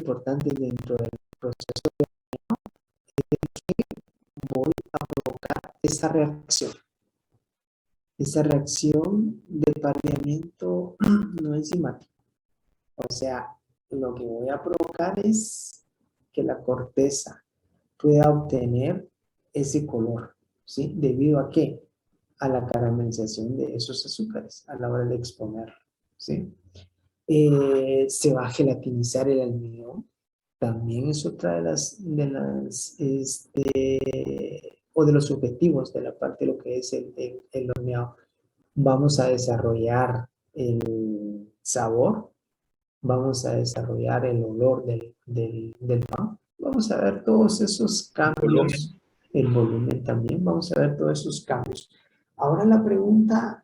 importante dentro del proceso voy a provocar esa reacción de pareamiento no enzimático. O sea, lo que voy a provocar es que la corteza pueda obtener ese color, ¿sí? ¿Debido a qué? A la caramelización de esos azúcares a la hora de exponerlo, ¿sí? Se va a gelatinizar el almidón. También es otra o de los objetivos de la parte de lo que es el horneado. Vamos a desarrollar el sabor, vamos a desarrollar el olor del pan, vamos a ver todos esos cambios, el volumen también, vamos a ver todos esos cambios. Ahora la pregunta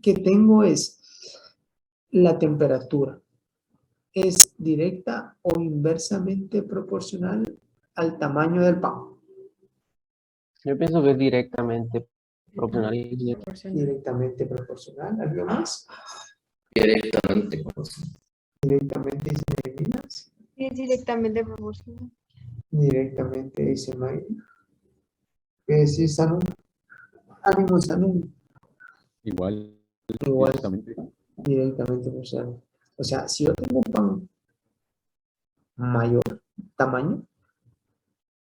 que tengo es, ¿la temperatura es directa o inversamente proporcional al tamaño del pan? Yo pienso que es directamente proporcional. Directamente proporcional. ¿Alguien más? Directamente proporcional. Directamente dice Minas. Es directamente proporcional. Directamente dice Mayra. ¿Qué decís, Sanun? Ánimo, Sanun. Igual. Igual. Directamente. Directamente proporcional. O sea, si yo tengo un pan mayor tamaño,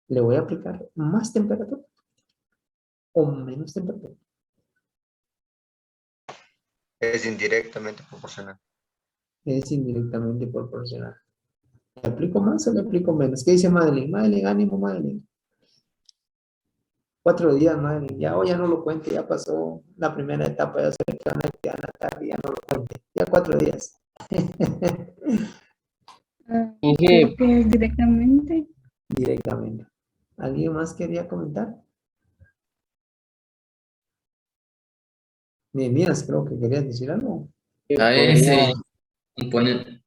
le voy a aplicar más temperatura o menos temperatura. Es indirectamente proporcional. Es indirectamente proporcional. ¿Le aplico más o le aplico menos? ¿Qué dice Madeline? Madeline, ánimo, Madeline. 4 días, Madeline. Ya, ya no lo cuente, ya pasó la primera etapa, ya se le queda una actividad en la tarde, ya no lo cuente. Ya 4 días. Creo que es directamente. Directamente. ¿Alguien más quería comentar? Miras, creo que querías decir algo. Es poner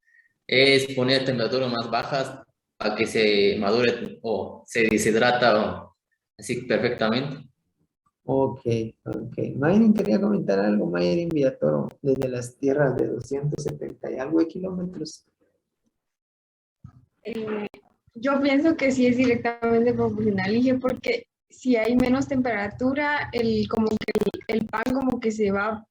temperaturas más bajas para que se madure o se deshidrata así perfectamente. Ok. Mayrin quería comentar algo, Mayrin Villatoro, desde las tierras de 270 y algo de kilómetros. Yo pienso que sí es directamente proporcional, dije, porque si hay menos temperatura, como que el pan como que se va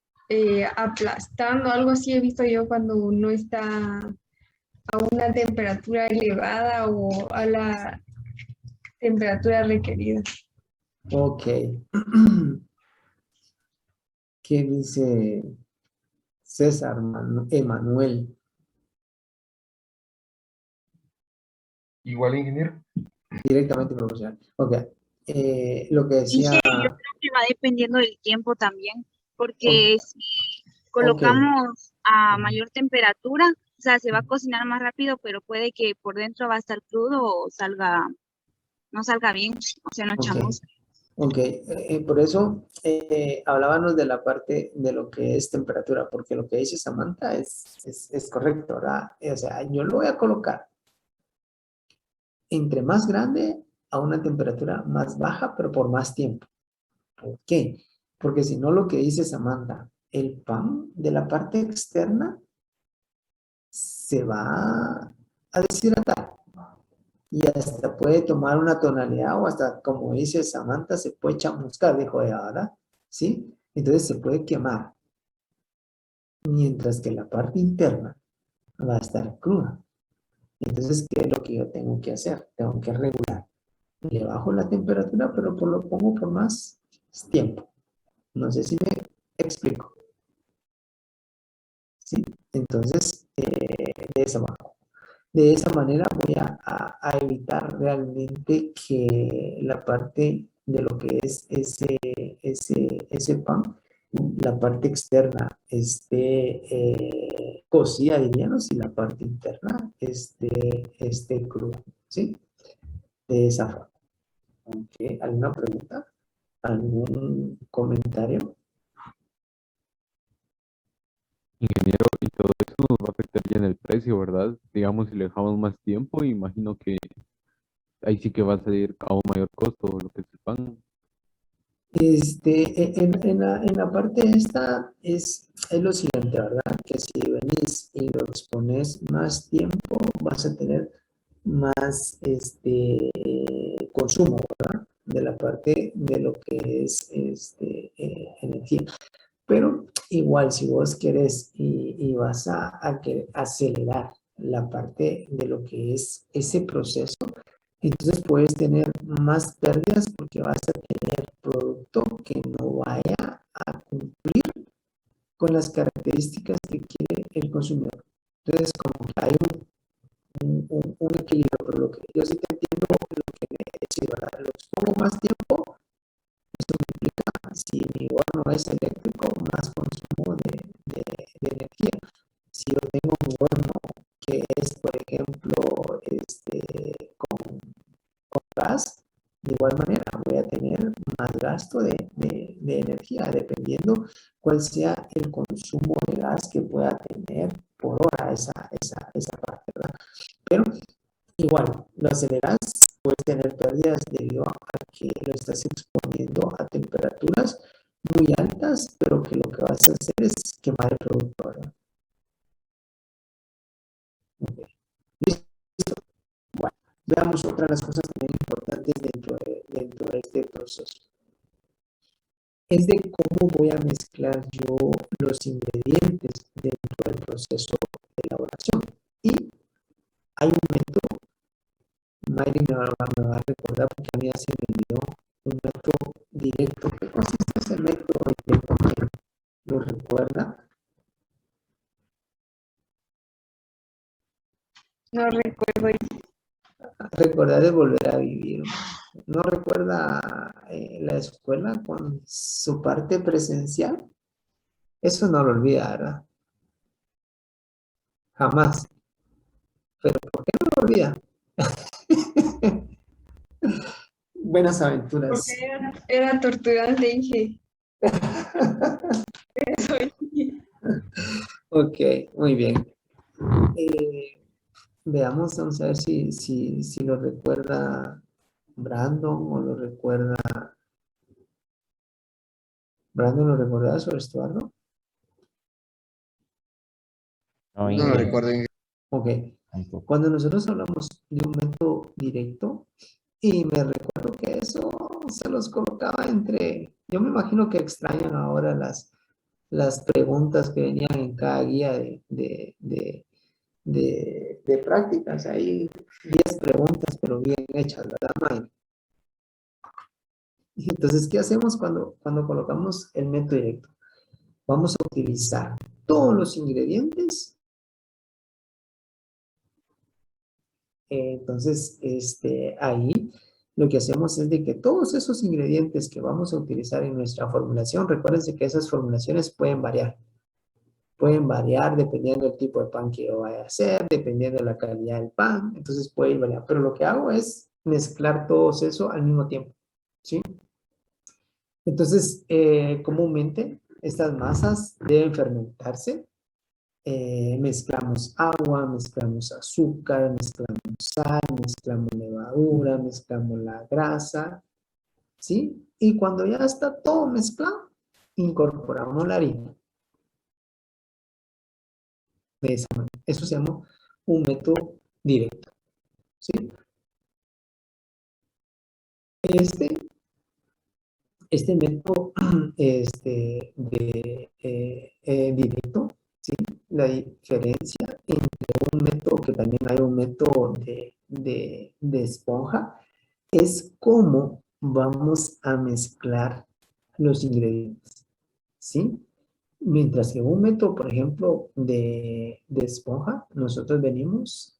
aplastando, algo así he visto yo cuando uno está a una temperatura elevada o a la temperatura requerida. Ok. ¿Qué dice César Emanuel? Igual, ingeniero. Directamente proporcional. Ok. Lo que decía... Dije, yo creo que va dependiendo del tiempo también, porque si colocamos a mayor temperatura, o sea, se va a cocinar más rápido, pero puede que por dentro va a estar crudo o no salga bien, o sea, no chamusque. Ok, por eso hablábamos de la parte de lo que es temperatura, porque lo que dice Samantha es correcto, ¿verdad? O sea, yo lo voy a colocar entre más grande a una temperatura más baja, pero por más tiempo. ¿Por qué? Porque si no, lo que dice Samantha, el pan de la parte externa se va a deshidratar y hasta puede tomar una tonalidad o hasta, como dice Samantha, se puede chamuscar, dijo ella, ¿verdad? ¿Sí? Entonces se puede quemar. Mientras que la parte interna va a estar cruda. Entonces, ¿qué es lo que yo tengo que hacer? Tengo que regular. Le bajo la temperatura, pero lo pongo por más tiempo. No sé si me explico. ¿Sí? Entonces, de esa manera voy a evitar realmente que la parte de lo que es ese pan, la parte externa esté cocida, diríamos, y la parte interna esté cruda, ¿sí? De esa forma. Okay. ¿Alguna pregunta? ¿Algún comentario? Ingeniero, y todo eso nos va a afectar ya en el precio, ¿verdad? Digamos, si le dejamos más tiempo, imagino que ahí sí que va a salir a un mayor costo lo que es el pan. En la parte esta es lo siguiente, ¿verdad? Que si venís y lo expones más tiempo, vas a tener más consumo, ¿verdad? De la parte de lo que es energía. Pero igual, si vos querés y vas a querer acelerar la parte de lo que es ese proceso, entonces puedes tener más pérdidas porque vas a tener producto que no vaya a cumplir con las características que quiere el consumidor. Entonces, como que hay un equilibrio, pero lo que yo sí te entiendo, lo que me decís, ¿verdad? Los tomo más tiempo, eso implica, si mi horno es eléctrico, más consumo de energía. Si yo tengo un horno que es, por ejemplo, con gas, de igual manera voy a tener más gasto de energía, dependiendo cuál sea el consumo de gas que pueda tener por hora esa parte, ¿verdad? Pero igual, lo aceleras, puedes tener pérdidas debido a que lo estás exponiendo a temperaturas muy altas, pero que lo que vas a hacer es quemar el producto, ¿verdad? Okay. ¿Listo? Bueno, veamos otra de las cosas también importantes dentro de este proceso. Es de cómo voy a mezclar yo los ingredientes dentro del proceso de elaboración. Y hay un método, Mayri me va a recordar porque a mí ya se me olvidó, un método directo. ¿Qué consiste ese método directo? ¿Quién lo recuerda? No recuerdo. Recordar es volver a vivir. ¿No recuerda la escuela con su parte presencial? Eso no lo olvida, ¿verdad? Jamás. ¿Pero por qué no lo olvida? Buenas aventuras. Porque era torturante, dije. Eso. Ok, muy bien. Veamos, vamos a ver si lo recuerda Brandon o lo recuerda... ¿Brandon lo recuerda sobre esto, Eduardo? No, No lo recuerdo. Ok. tampoco. Cuando nosotros hablamos de un método directo, y me recuerdo que eso se los colocaba entre... Yo me imagino que extrañan ahora las preguntas que venían en cada guía de prácticas. Hay 10 preguntas, pero bien hechas, ¿verdad, Mike? Entonces, ¿qué hacemos cuando colocamos el método directo? Vamos a utilizar todos los ingredientes. Entonces, ahí lo que hacemos es de que todos esos ingredientes que vamos a utilizar en nuestra formulación, recuérdense que esas formulaciones pueden variar. Pueden variar dependiendo del tipo de pan que yo vaya a hacer, dependiendo de la calidad del pan. Entonces puede ir variando. Pero lo que hago es mezclar todos eso al mismo tiempo. ¿Sí? Entonces, comúnmente estas masas deben fermentarse. Mezclamos agua, mezclamos azúcar, mezclamos sal, mezclamos levadura, mezclamos la grasa, ¿sí? Y cuando ya está todo mezclado, incorporamos la harina. De esa manera. Eso se llama un método directo, ¿sí? Este método directo, ¿sí? La diferencia entre un método, que también hay un método de esponja, es cómo vamos a mezclar los ingredientes, ¿sí? Mientras que un método, por ejemplo, de esponja, nosotros venimos,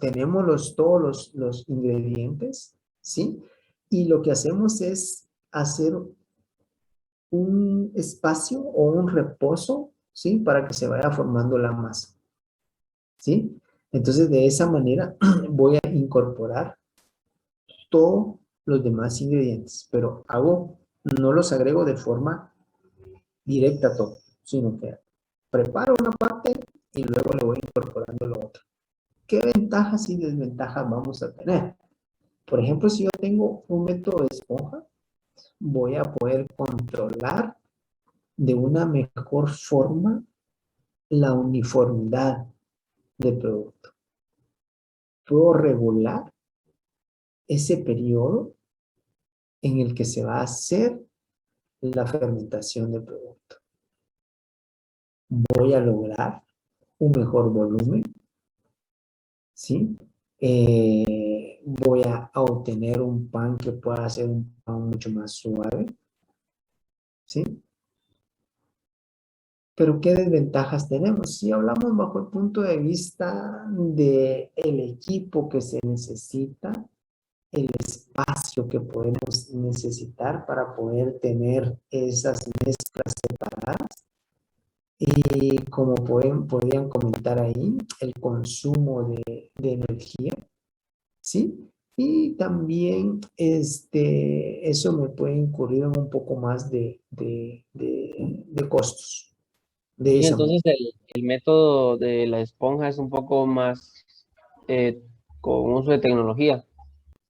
tenemos todos los ingredientes, ¿sí? Y lo que hacemos es hacer un espacio o un reposo, ¿sí? Para que se vaya formando la masa, ¿sí? Entonces, de esa manera voy a incorporar todos los demás ingredientes, pero no los agrego de forma directa a todo, sino que preparo una parte y luego le voy incorporando lo otro. ¿Qué ventajas y desventajas vamos a tener? Por ejemplo, si yo tengo un método de esponja, voy a poder controlar de una mejor forma la uniformidad del producto. puedo regular ese periodo en el que se va a hacer la fermentación del producto. Voy a lograr un mejor volumen, ¿sí? Voy a obtener un pan que pueda ser un pan mucho más suave, ¿sí? Pero ¿qué desventajas tenemos? Si hablamos bajo el punto de vista del equipo que se necesita, el espacio que podemos necesitar para poder tener esas mezclas separadas, y como podrían comentar ahí, el consumo de energía, ¿sí? Y también eso me puede incurrir en un poco más de costos. De Y esa entonces el método de la esponja es un poco más con uso de tecnología.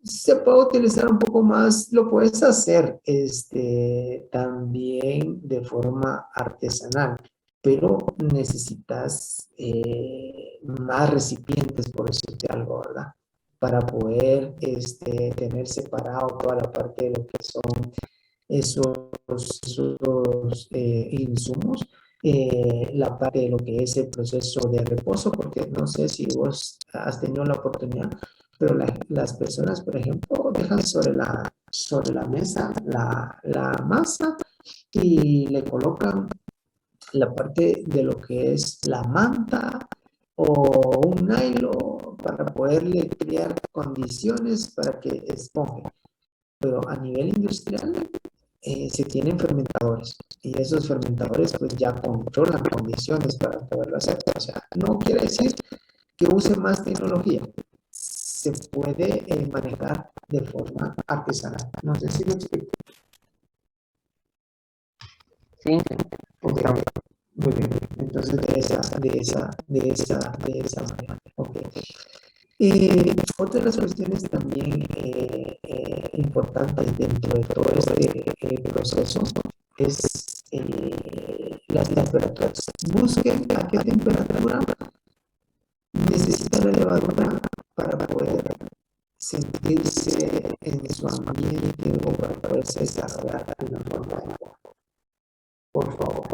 se puede utilizar un poco más, lo puedes hacer también de forma artesanal, pero necesitas más recipientes, por decirte algo, ¿verdad? Para poder tener separado toda la parte de lo que son esos insumos, la parte de lo que es el proceso de reposo, porque no sé si vos has tenido la oportunidad, pero las personas, por ejemplo, dejan sobre la mesa la masa y le colocan la parte de lo que es la manta o un nylon para poderle crear condiciones para que esponje. Pero a nivel industrial se tienen fermentadores y esos fermentadores pues ya controlan condiciones para poderlo hacer. O sea, no quiere decir que use más tecnología. Se puede manejar de forma artesanal. No sé si lo explico. Sí, Ok, muy bien. Entonces de esa manera. Ok. Otra de las cuestiones también importantes dentro de todo este proceso es las temperaturas. Busquen a qué temperatura necesita la levadura para poder sentirse en su ambiente o para poderse desarrollar de una forma adecuada. Por favor.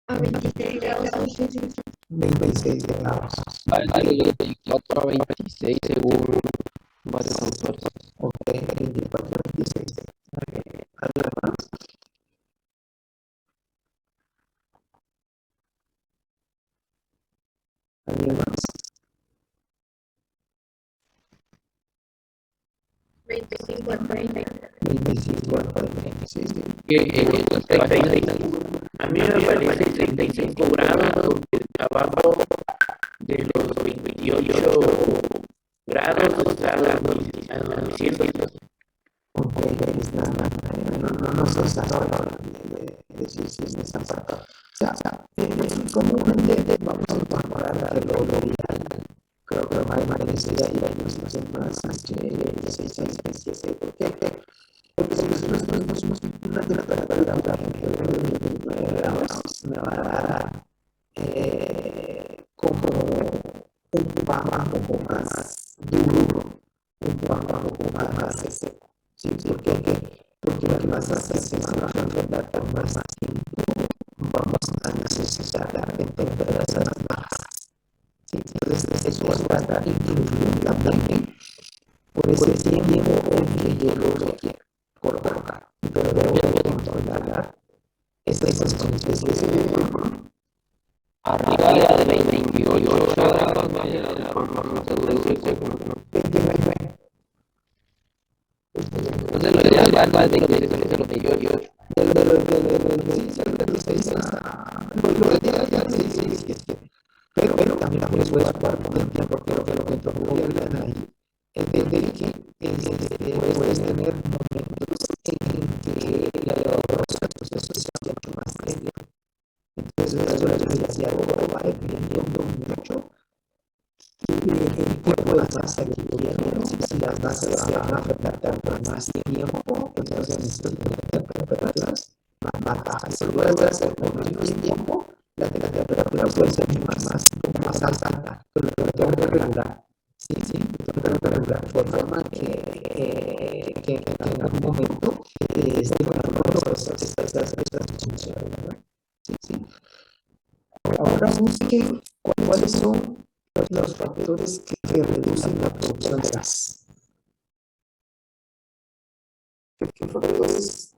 A 26 grados Celsius. 26 grados. vale, de 24 a 26 según varios autores. Ok, 24, 26. ¿Alguien más? ¿Alguien más? 25 a 30. 25 a 30, sí, sí. A mí me parece 35 grados porque abajo de los 28 grados está diciendo. Ok, ahí está. No se sabe de si es esa parte. O sea, comúnmente vamos a incorporar que lo ideal, creo que más de 16 años, no sé más que 16 años, 17, ¿por qué? Porque si nosotros tenemos una temperatura, por ejemplo, de 29 grados, me va a dar como un pan un poco más duro, un pan un poco más seco. ¿Sí? ¿Por qué? Porque las masas se van a fermentar por más tiempo, vamos a necesitar de temperaturas más bajas. ¿Sí? Entonces, eso va a estar influyendo también por ese tiempo en que yo lo quiero colocar. Pero debo de controlar esas condiciones. Arriba de 28 grados, vaya, el pan más seguro y seco, ¿no? 29. Entonces lo ideal va de 26 a los 28. Pero también les voy a dar un ejemplo porque lo que promueven ahí es de que puedes tener momentos en que la levadura de proceso sea mucho más lento. Entonces, eso es decía, va dependiendo mucho el tipo de masa que tienes. Si las masas se van a fermentar por más tiempo, entonces necesitas tener temperaturas más bajas. Si lo puedes hacer por menos tiempo, la temperatura puede ser más alta, pero lo tengo que regular. Sí, lo tengo que regular, de forma que en algún momento esté controlando esas funciones, ¿verdad? Sí. Ahora busquen cuáles son los factores que reducen la producción de gas. ¿Qué factores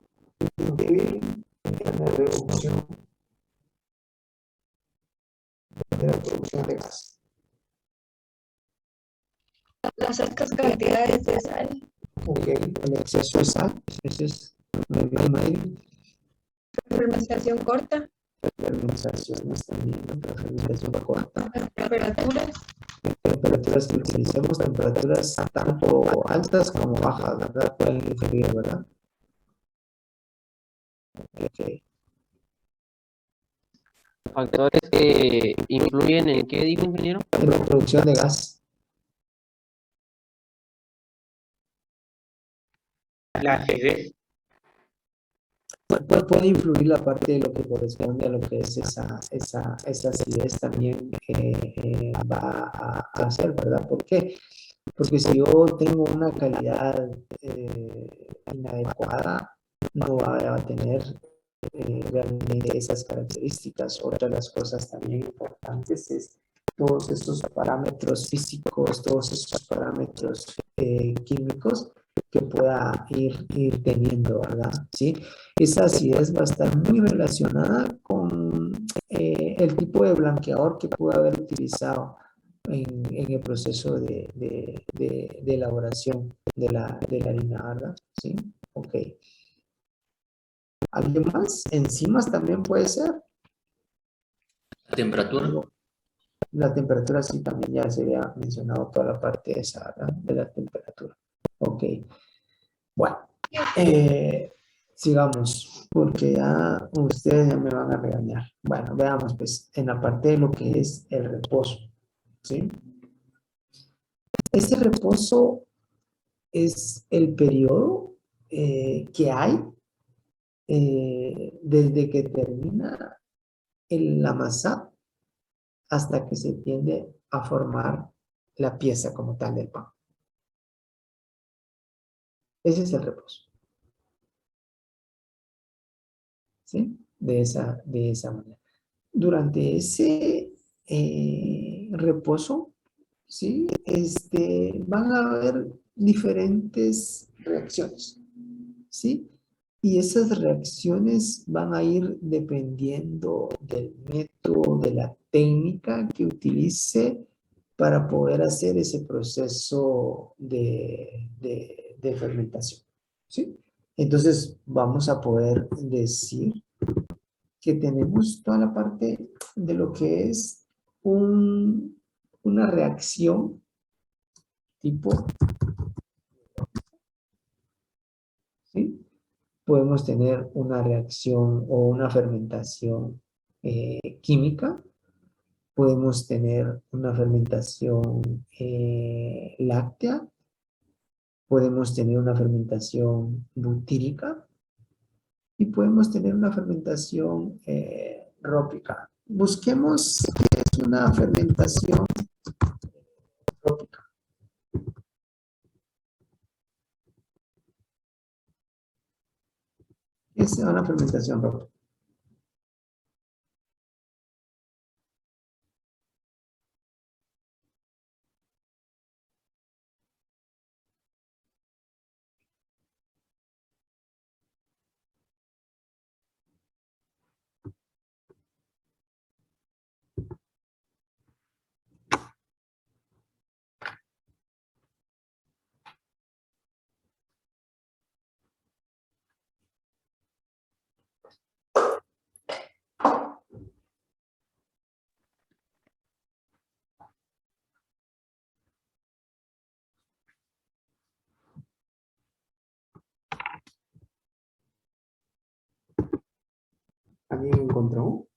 influyen en la reducción de la producción de gas? Las altas cantidades de sal. Ok, el exceso de sal, ese es muy bien, Mayri. Fermentación corta. Fermentaciones también, la fermentación corta. Temperaturas. Temperaturas que utilicemos, temperaturas tanto altas como bajas, ¿verdad? Pueden influir, ¿verdad? Ok. Factores que influyen en qué, dijo ingeniero. En la producción de gas. La acidez. Puede influir la parte de lo que corresponde a lo que es esa acidez también va a hacer, ¿verdad? ¿Por qué? Porque si yo tengo una calidad inadecuada, no va a tener realmente esas características. Otra de las cosas también importantes es todos esos parámetros físicos, todos esos parámetros químicos que pueda ir teniendo, ¿verdad? ¿Sí? Esa acidez va a estar muy relacionada con el tipo de blanqueador que pudo haber utilizado en el proceso de elaboración de la harina, ¿verdad? ¿Sí? Ok. ¿Alguien más? Enzimas también puede ser. La temperatura. La temperatura sí también ya se había mencionado toda la parte esa, ¿verdad? De la temperatura. Ok. Bueno. Sigamos, porque ya ustedes ya me van a regañar. Bueno, veamos pues en la parte de lo que es el reposo, ¿sí? Este reposo es el periodo que hay desde que termina el amasado hasta que se tiende a formar la pieza como tal del pan. Ese es el reposo. ¿Sí? De esa manera. Durante ese reposo, ¿sí? Van a haber diferentes reacciones, ¿sí? Y esas reacciones van a ir dependiendo del método, de la técnica que utilice para poder hacer ese proceso de fermentación, ¿sí? Entonces vamos a poder decir que tenemos toda la parte de lo que es una reacción tipo, ¿sí? Podemos tener una reacción o una fermentación química, podemos tener una fermentación láctea, podemos tener una fermentación butírica y podemos tener una fermentación rópica. Busquemos qué es una fermentación rópica. ¿Qué es una fermentación rópica? ¿Alguien encontró?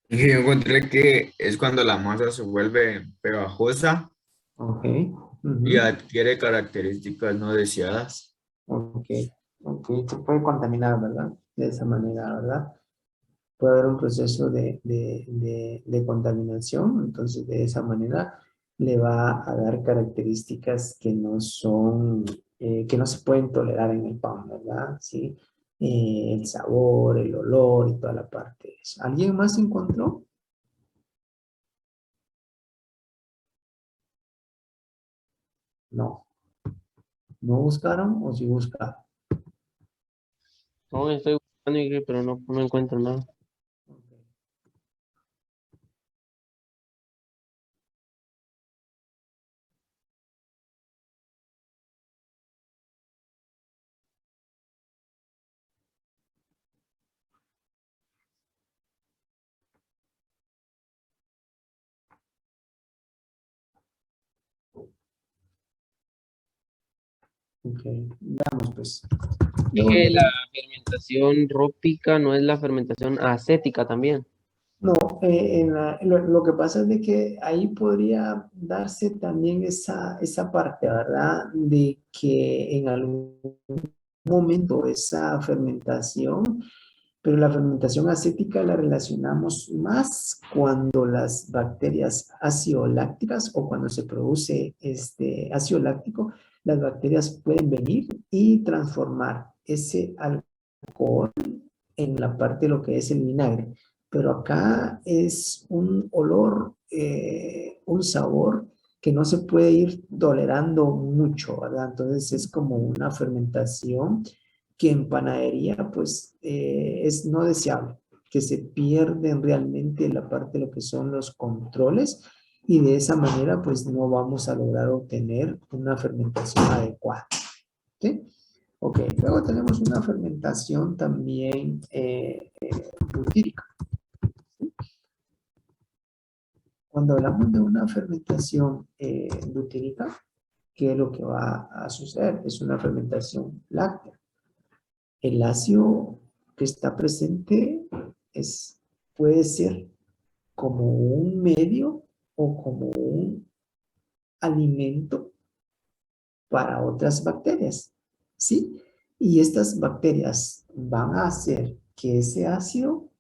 Y yo encontré que es cuando la masa se vuelve pegajosa Ok. y adquiere características no deseadas. Ok. Ok, se puede contaminar, ¿verdad? De esa manera, ¿verdad? Puede haber un proceso de contaminación, entonces de esa manera le va a dar características que no son, que no se pueden tolerar en el pan, ¿verdad? ¿Sí? El sabor, el olor y toda la parte de eso. ¿Alguien más encontró? No. ¿No buscaron o sí buscaron? No, estoy buscando, pero no encuentro nada. Ok, veamos pues. Y Luego que la tenemos- fermentación rópica no es la fermentación acética también. No, lo que pasa es de que ahí podría darse también esa parte, ¿verdad? De que en algún momento esa fermentación, pero la fermentación acética la relacionamos más cuando las bacterias ácido-lácticas o cuando se produce este ácido láctico, las bacterias pueden venir y transformar ese alcohol en la parte de lo que es el vinagre. Pero acá es un olor, un sabor que no se puede ir tolerando mucho, ¿verdad? Entonces es como una fermentación que en panadería pues es no deseable, que se pierden realmente la parte de lo que son los controles y de esa manera pues no vamos a lograr obtener una fermentación adecuada. ¿Sí? Ok, luego tenemos una fermentación también butírica. Cuando hablamos de una fermentación butírica, ¿qué es lo que va a suceder? Es una fermentación láctea. El ácido que está presente puede ser como un medio o como un alimento para otras bacterias, ¿sí? Y estas bacterias van a hacer que ese ácido,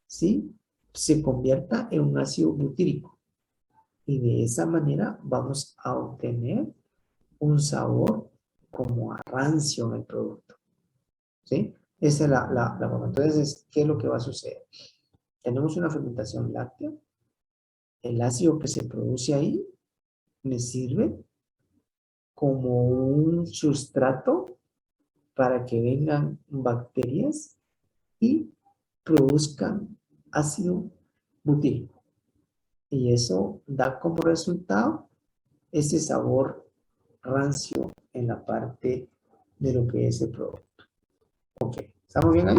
¿sí? Se convierta en un ácido butírico. Y de esa manera vamos a obtener un sabor como a rancio en el producto, ¿sí? Esa es la forma. Entonces, ¿qué es lo que va a suceder? Tenemos una fermentación láctea. El ácido que se produce ahí me sirve como un sustrato para que vengan bacterias y produzcan ácido butírico. Y eso da como resultado ese sabor rancio en la parte de lo que es el producto. Ok, ¿estamos bien ahí?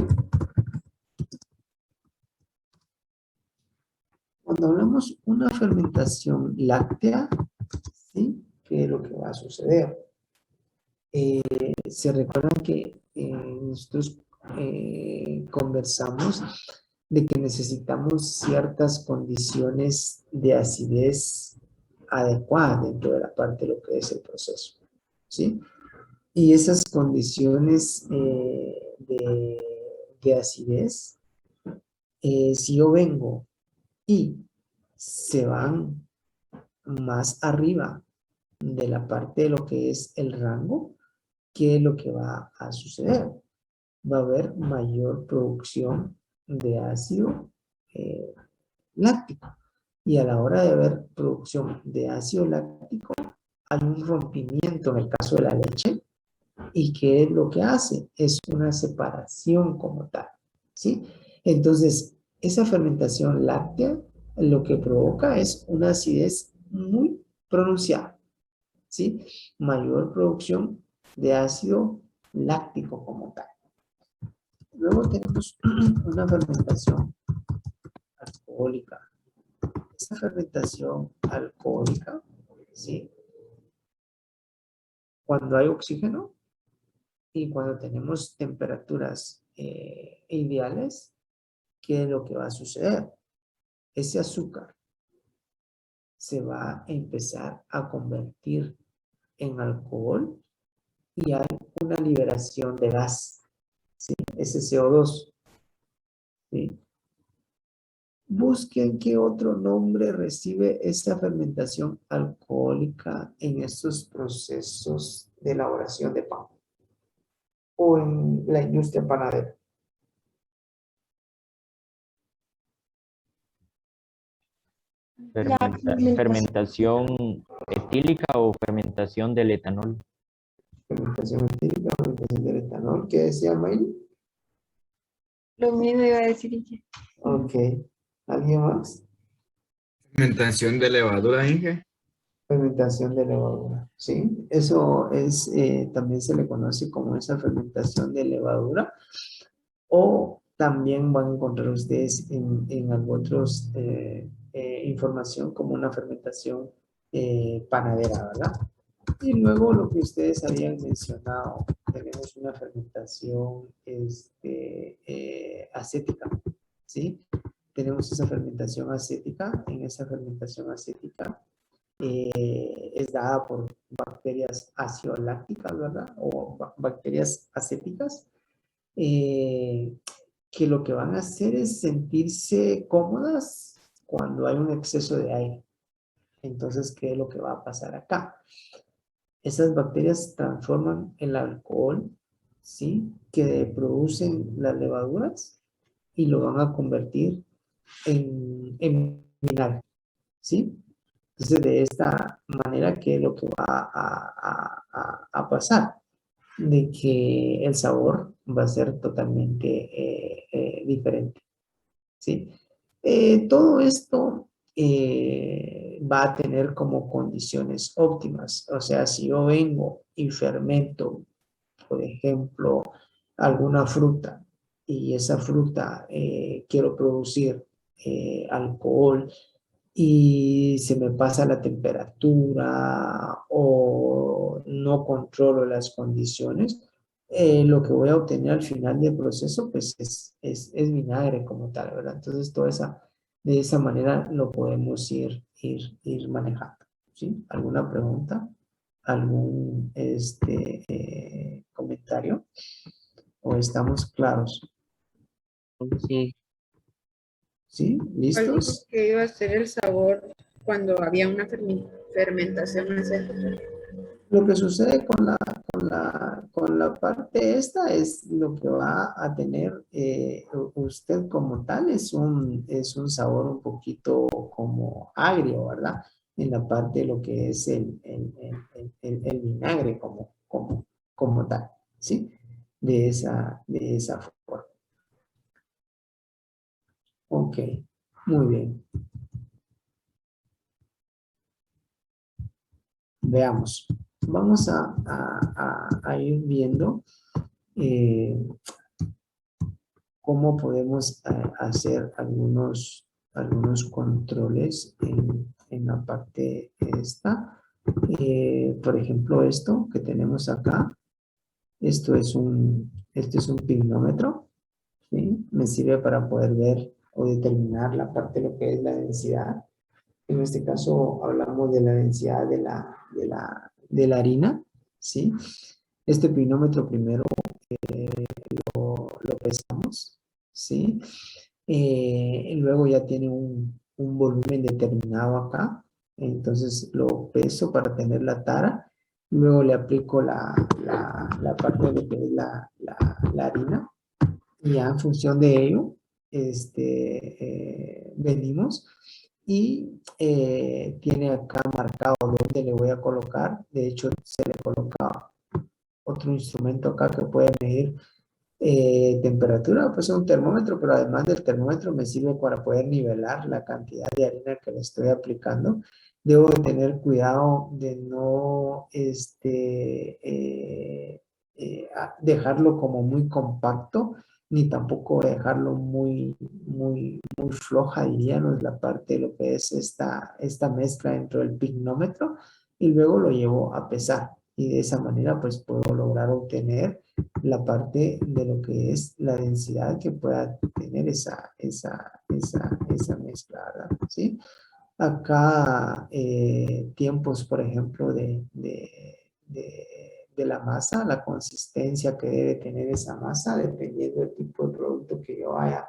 Cuando hablamos una fermentación láctea, ¿sí? ¿Qué es lo que va a suceder? Se recuerdan que nosotros conversamos de que necesitamos ciertas condiciones de acidez adecuadas dentro de la parte de lo que es el proceso, ¿sí? Y esas condiciones de acidez, si yo vengo y se van más arriba de la parte de lo que es el rango, ¿qué es lo que va a suceder? Va a haber mayor producción de ácido láctico. Y a la hora de haber producción de ácido láctico, hay un rompimiento en el caso de la leche. ¿Y qué es lo que hace? Es una separación como tal, ¿sí? Entonces, esa fermentación láctea lo que provoca es una acidez muy pronunciada, ¿sí? Mayor producción de ácido láctico como tal. Luego tenemos una fermentación alcohólica. Esta fermentación alcohólica, ¿sí? Cuando hay oxígeno y cuando tenemos temperaturas ideales, ¿qué es lo que va a suceder? Ese azúcar se va a empezar a convertir en alcohol y hay una liberación de gas, ¿sí? Ese CO2, ¿sí? Busquen qué otro nombre recibe esta fermentación alcohólica en estos procesos de elaboración de pan o en la industria panadera. Fermentación etílica o fermentación del etanol. Fermentación etílica, fermentación del etanol. ¿Qué decía Mayli? Lo mismo iba a decir ella. Ok. ¿Alguien más? Fermentación de levadura, Inge. Fermentación de levadura, ¿sí? Eso es, también se le conoce como esa fermentación de levadura. O también van a encontrar ustedes en otros información como una fermentación panadera, ¿verdad? Y luego lo que ustedes habían mencionado, tenemos una fermentación acética, ¿sí? Tenemos esa fermentación acética. En esa fermentación acética es dada por bacterias aciolácticas, ¿verdad? O bacterias acéticas, que lo que van a hacer es sentirse cómodas cuando hay un exceso de aire. Entonces, ¿qué es lo que va a pasar acá? Esas bacterias transforman el alcohol, ¿sí? Que producen las levaduras y lo van a convertir en vinagre, ¿sí? Entonces, de esta manera, ¿qué es lo que va a pasar? De que el sabor va a ser totalmente diferente, ¿sí? Todo esto va a tener como condiciones óptimas. O sea, si yo vengo y fermento, por ejemplo, alguna fruta y esa fruta quiero producir alcohol y se me pasa la temperatura o no controlo las condiciones, lo que voy a obtener al final del proceso pues es vinagre como tal, ¿verdad? Entonces de esa manera lo podemos ir manejando, ¿sí? ¿Alguna pregunta? ¿Algún comentario? ¿O estamos claros? Sí. ¿Sí? ¿Cuál dijo ¿Listos? que iba a ser el sabor cuando había una fermentación acética? Lo que sucede con la parte esta es lo que va a tener usted como tal, es un sabor un poquito como agrio, ¿verdad? En la parte de lo que es el vinagre como tal, ¿sí? De esa forma. Ok, muy bien. Veamos. Vamos a ir viendo cómo podemos hacer algunos controles en la parte esta. Por ejemplo, esto que tenemos acá, este es un pignómetro, ¿sí? Me sirve para poder ver o determinar la parte de lo que es la densidad. En este caso hablamos de la densidad de la harina, ¿sí? Este pinómetro primero lo pesamos, ¿sí? Luego ya tiene un volumen determinado acá, entonces lo peso para tener la tara, luego le aplico la parte de lo que es la harina, y ya en función de ello, venimos y tiene acá marcado dónde le voy a colocar. De hecho, se le coloca otro instrumento acá que puede medir temperatura, pues un termómetro, pero además del termómetro me sirve para poder nivelar la cantidad de harina que le estoy aplicando. Debo de tener cuidado de no dejarlo como muy compacto, ni tampoco dejarlo muy floja, diríamos, la parte de lo que es esta mezcla dentro del pignómetro, y luego lo llevo a pesar. Y de esa manera pues puedo lograr obtener la parte de lo que es la densidad que pueda tener esa mezcla, ¿verdad? ¿Sí? Acá tiempos, por ejemplo, de de la masa, la consistencia que debe tener esa masa, dependiendo del tipo de producto que yo vaya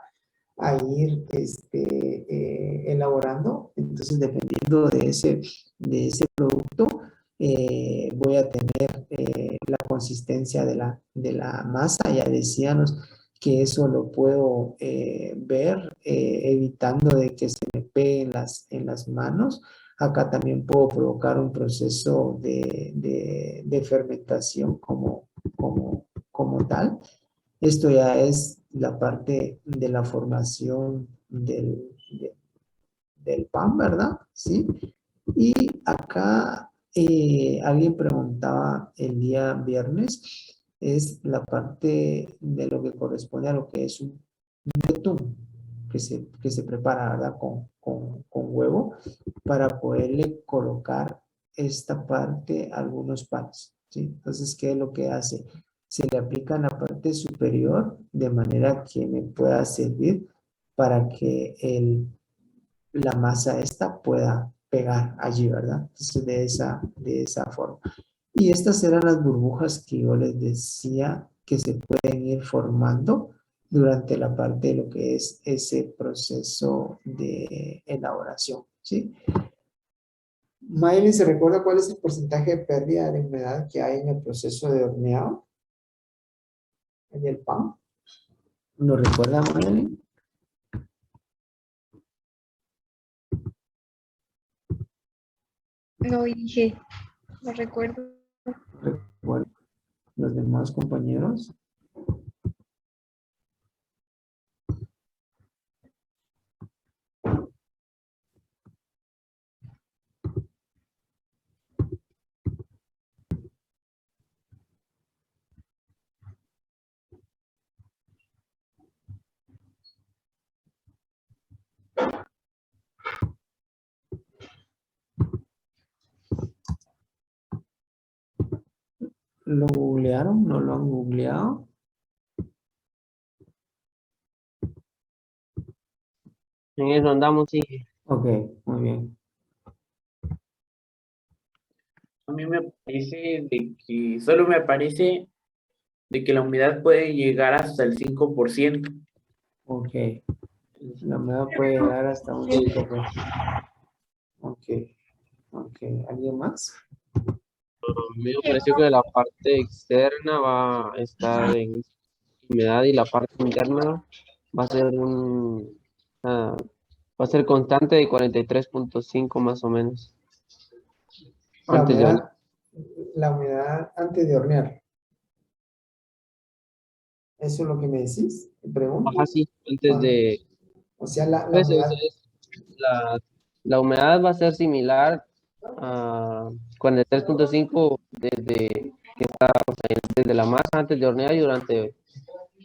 a ir elaborando. Entonces, dependiendo de ese producto, voy a tener la consistencia de la masa. Ya decíamos que eso lo puedo ver evitando de que se me pegue en las manos. Acá también puedo provocar un proceso de fermentación como tal. Esto ya es la parte de la formación del pan, ¿verdad? ¿Sí? Y acá alguien preguntaba el día viernes, es la parte de lo que corresponde a lo que es un betún que se prepara, ¿verdad? Con huevo para poderle colocar esta parte a algunos panes, ¿sí? Entonces, ¿qué es lo que hace? Se le aplica en la parte superior de manera que me pueda servir para que la masa esta pueda pegar allí, ¿verdad? Entonces, de esa forma. Y estas eran las burbujas que yo les decía que se pueden ir formando durante la parte de lo que es ese proceso de elaboración, ¿sí? Maylin, ¿se recuerda cuál es el porcentaje de pérdida de humedad que hay en el proceso de horneado? ¿En el pan? ¿Lo recuerda, Maylin? No dije, no recuerdo. ¿Recuerda los demás compañeros? ¿Lo googlearon? ¿No lo han googleado? En eso andamos, sí. Ok, muy bien. A mí me parece de que, solo me parece de que la humedad puede llegar hasta el 5%. Ok. La humedad puede llegar hasta un 5%. Ok. Ok. ¿Alguien más? A mí me pareció que la parte externa va a estar en humedad y la parte interna va a ser va a ser constante de 43.5 más o menos. La Antes de hornear. la humedad antes de hornear. ¿Eso es lo que me decís? ¿Te pregunto? Ajá, sí, antes de... O sea, la Pues, humedad... la humedad va a ser similar a 43.5 desde que está, o sea, desde la masa antes de hornear y durante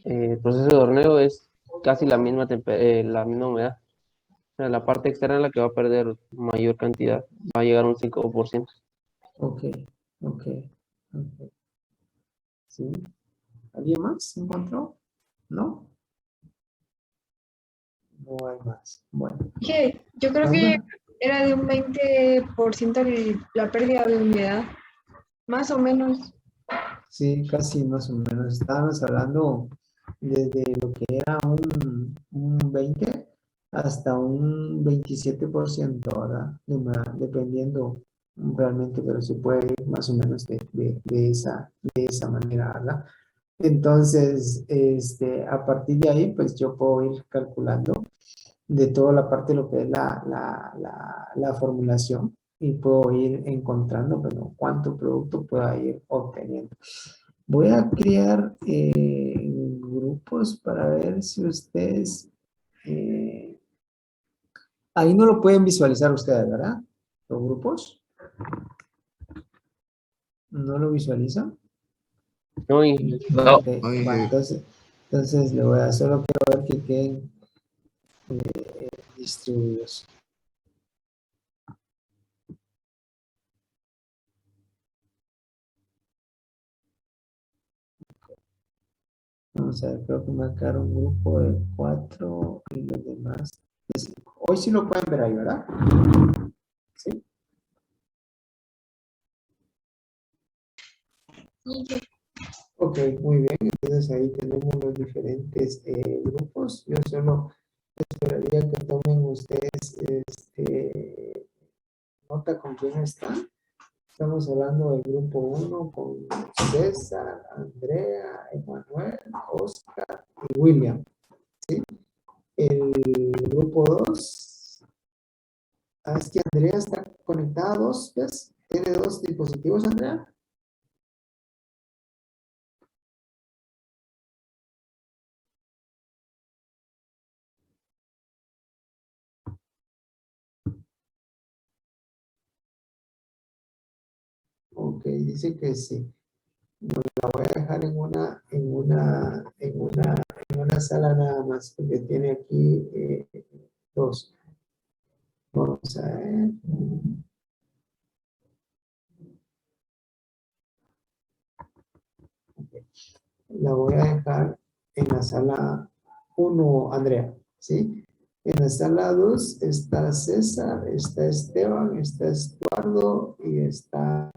el proceso de horneo es casi la misma, la misma humedad. O sea, la parte externa es la que va a perder mayor cantidad, va a llegar a un 5%. Ok, ok, ok. ¿Sí? ¿Alguien más encontró? ¿No? No hay más. Bueno. Dije, yo creo que era de un 20% la pérdida de humedad, más o menos. Sí, casi más o menos. Estábamos hablando desde lo que era un 20 hasta un 27%, ¿verdad? De humedad, dependiendo realmente, pero se puede ir más o menos de esa manera, ¿verdad? Entonces, a partir de ahí, pues yo puedo ir calculando de toda la parte de lo que es la formulación y puedo ir encontrando, bueno, cuánto producto pueda ir obteniendo. Voy a crear grupos para ver si ustedes... ahí no lo pueden visualizar ustedes, ¿verdad? Los grupos. ¿No lo visualizan? No, Ok, bueno, entonces le voy a solo quiero ver que queden distribuidos. Vamos a ver, creo que me va a quedar un grupo de 4 y los demás de 5. Hoy sí lo pueden ver ahí, ¿verdad? ¿Sí? Ok, muy bien. Entonces ahí tenemos los diferentes grupos. Yo solo esperaría que tomen ustedes nota con quién están. Estamos hablando del grupo 1 con César, Andrea, Emanuel, Oscar y William. ¿Sí? El grupo 2, es que Andrea está conectada a 2, ¿ves? ¿Tiene 2 dispositivos, Andrea? Ok, dice que sí. Bueno, la voy a dejar en una sala nada más, porque tiene aquí 2. Vamos a ver. Okay. La voy a dejar en la sala 1, Andrea, ¿sí? En la sala 2 está César, está Esteban, está Estuardo y está